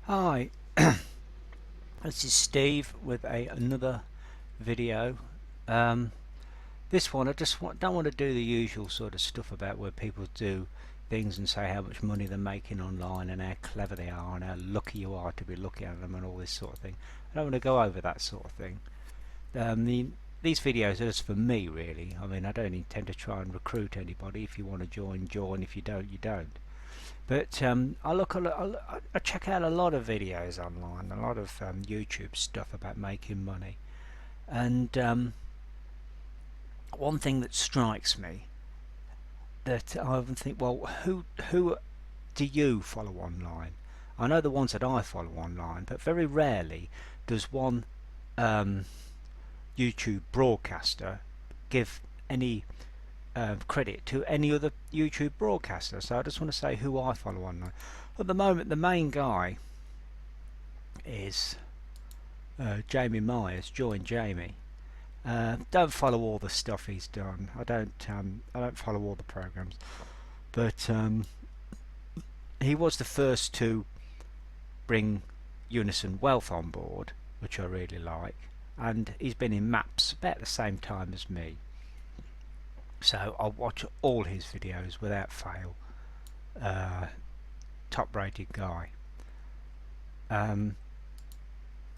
Hi, this is Steve with another video. Um, this one I just don't want to do the usual sort of stuff about where people do things and say how much money they're making online and how clever they are and how lucky you are to be looking at them and all this sort of thing. I don't want to go over that sort of thing. These videos are just for me, really. I mean, I don't intend to try and recruit anybody. If you want to join, join. If you don't, you don't. But I check out a lot of videos online, a lot of YouTube stuff about making money. And one thing that strikes me that I often think, well, who do you follow online? I know the ones that I follow online, but very rarely does one YouTube broadcaster give any credit to any other YouTube broadcaster. So I just want to say who I follow online. At the moment, the main guy is Jamie Myers. Join Jamie. Don't follow all the stuff he's done. I don't follow all the programs, but he was the first to bring Unison Wealth on board, which I really like, and he's been in maps about the same time as me. So I'll watch all his videos without fail. Top rated guy. I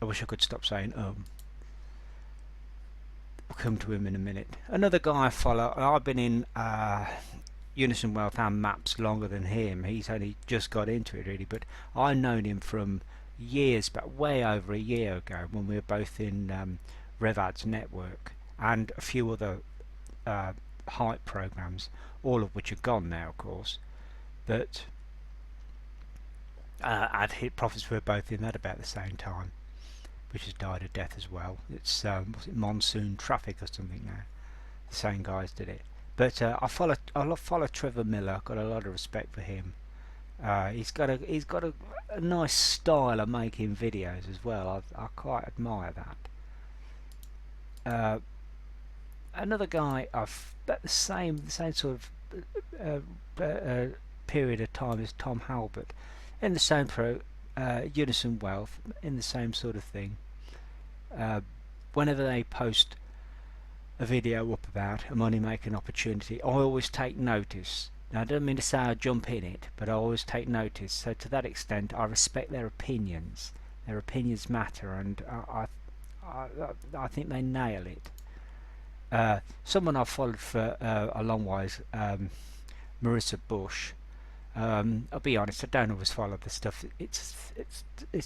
wish I could stop saying We'll come to him in a minute. Another guy I follow, I've been in Unison Wealth and maps longer than him. He's only just got into it really, but I've known him from years back, way over a year ago, when we were both in RevAds Network and a few other hype programs, all of which are gone now, of course. But I'd hit profits were both in that about the same time, which has died a death as well. It's was it Monsoon Traffic or something now. The same guys did it. But I follow Trevor Miller. Got a lot of respect for him. He's got a nice style of making videos as well. I quite admire that. Another guy I've at the same sort of period of time as Tom Halbert, in the same Unison Wealth, in the same sort of thing. Whenever they post a video up about a money making opportunity, I always take notice. Now I don't mean to say I jump in it, but I always take notice. So to that extent, I respect their opinions. Their opinions matter, and I think they nail it. Someone I've followed for a long ways, Marissa Bush. I'll be honest, I don't always follow the stuff. It's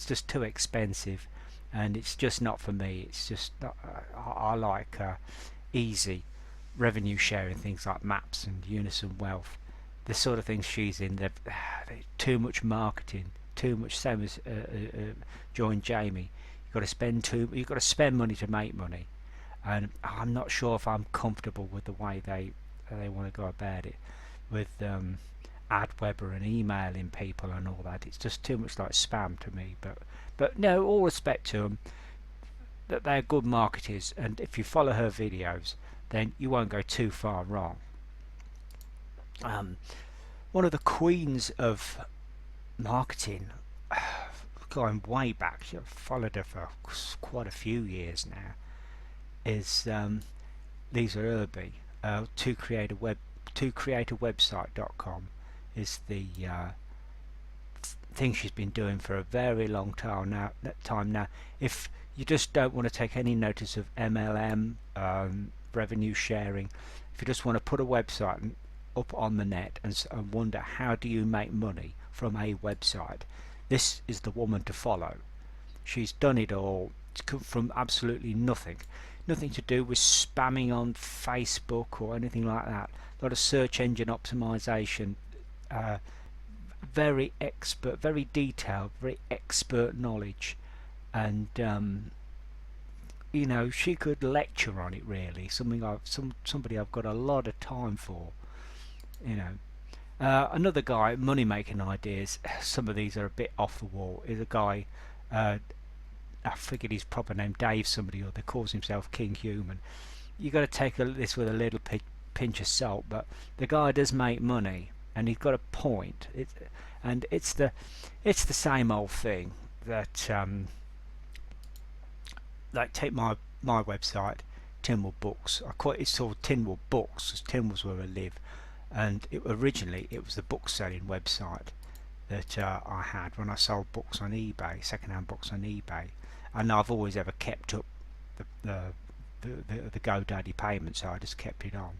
just too expensive, and it's just not for me. It's just not, I like easy revenue sharing things like maps and Unison Wealth. The sort of things she's in, they're too much marketing, too much. Same as Join Jamie. You've got to spend money to make money. And I'm not sure if I'm comfortable with the way they want to go about it, with AdWeber and emailing people and all that. It's just too much like spam to me. But no, all respect to them, that they're good marketers, and if you follow her videos, then you won't go too far wrong. One of the queens of marketing, going way back, I've followed her for quite a few years now, is Lisa Irby. To create a website.com is the thing she's been doing for a very long time now. If you just don't want to take any notice of MLM, revenue sharing, if you just want to put a website up on the net and wonder how do you make money from a website, this is the woman to follow. She's done it all. It's come from absolutely nothing to do with spamming on Facebook or anything like that. A lot of search engine optimization, very expert, very detailed, very expert knowledge, and you know, she could lecture on it really. Somebody I've got a lot of time for. You know, another guy, money making ideas. Some of these are a bit off the wall. Is a guy. I forget his proper name, Dave somebody or other, calls himself King Human. You got to take this with a little pinch of salt, but the guy does make money, and he's got a point. It's the same old thing. that like take my website, Tinwell Books. It's called Tinwell Books because Tinwell's where I live, and originally it was the book selling website that I had when I sold books on eBay, second-hand books on eBay, and I've always ever kept up the GoDaddy payment, so I just kept it on.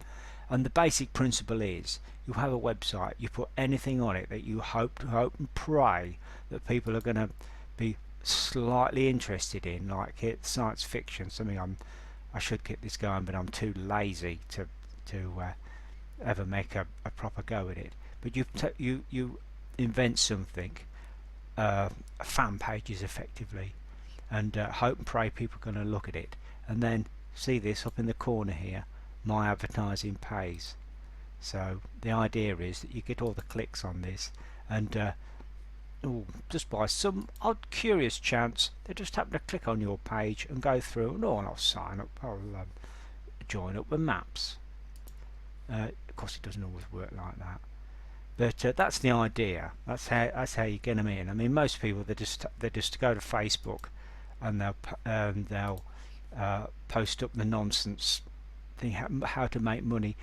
And the basic principle is you have a website, you put anything on it that you hope and pray that people are going to be slightly interested in, like science fiction, something I should get this going, but I'm too lazy to ever make a proper go at it. But you invent something, fan pages effectively, and hope and pray people are going to look at it, and then see this up in the corner here, my advertising pays. So the idea is that you get all the clicks on this, and just by some odd curious chance they just happen to click on your page and go through, and I'll sign up, I'll join up with maps. Of course it doesn't always work like that, but that's the idea. That's how you get them in. I mean, most people they just go to Facebook and they'll post up the nonsense thing, how to make money,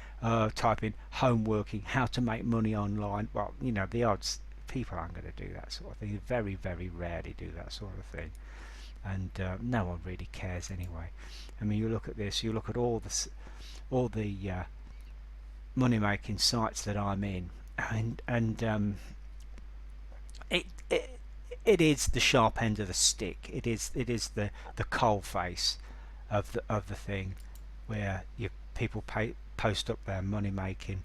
type in home working, how to make money online. Well, you know, the odds, people aren't going to do that sort of thing. They very, very rarely do that sort of thing, and no one really cares anyway. I mean, you look at this, you look at all the money making sites that I'm in, and it is the sharp end of the stick. It is the coal face of the thing, where people post up their money making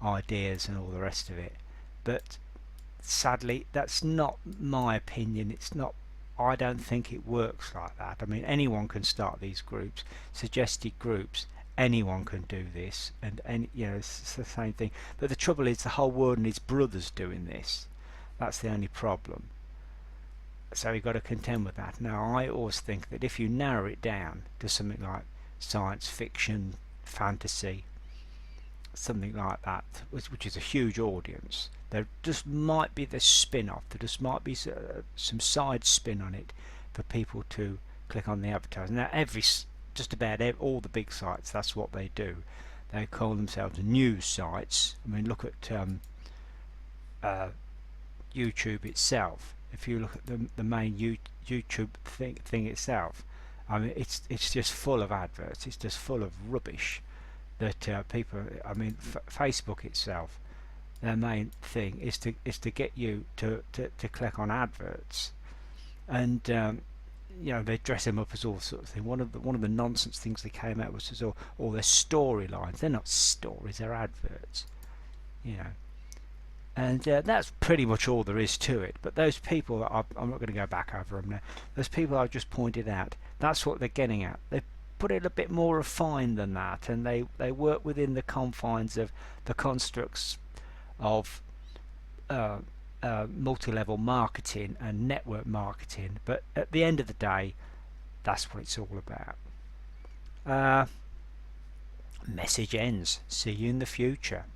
ideas and all the rest of it. But sadly, that's not my opinion. It's not. I don't think it works like that. I mean, anyone can start these groups, suggested groups. Anyone can do this, and it's the same thing. But the trouble is, the whole world and its brothers doing this. That's the only problem. So you've got to contend with that. Now, I always think that if you narrow it down to something like science fiction, fantasy, something like that, which is a huge audience, there just might be this spin-off. There just might be some side spin on it for people to click on the advertising. Now, just about all the big sites, that's what they do. They call themselves news sites. I mean, look at YouTube itself. If you look at the main YouTube thing itself, I mean, it's just full of adverts. It's just full of rubbish that people. I mean, Facebook itself, their main thing is to get you to click on adverts, and they dress them up as all sorts of things. One of the nonsense things they came out was just all their storylines. They're not stories; they're adverts. And that's pretty much all there is to it. But those people, I'm not going to go back over them now. Those people I've just pointed out, that's what they're getting at. They put it a bit more refined than that, and they work within the confines of the constructs of multi-level marketing and network marketing. But at the end of the day, that's what it's all about. Message ends. See you in the future.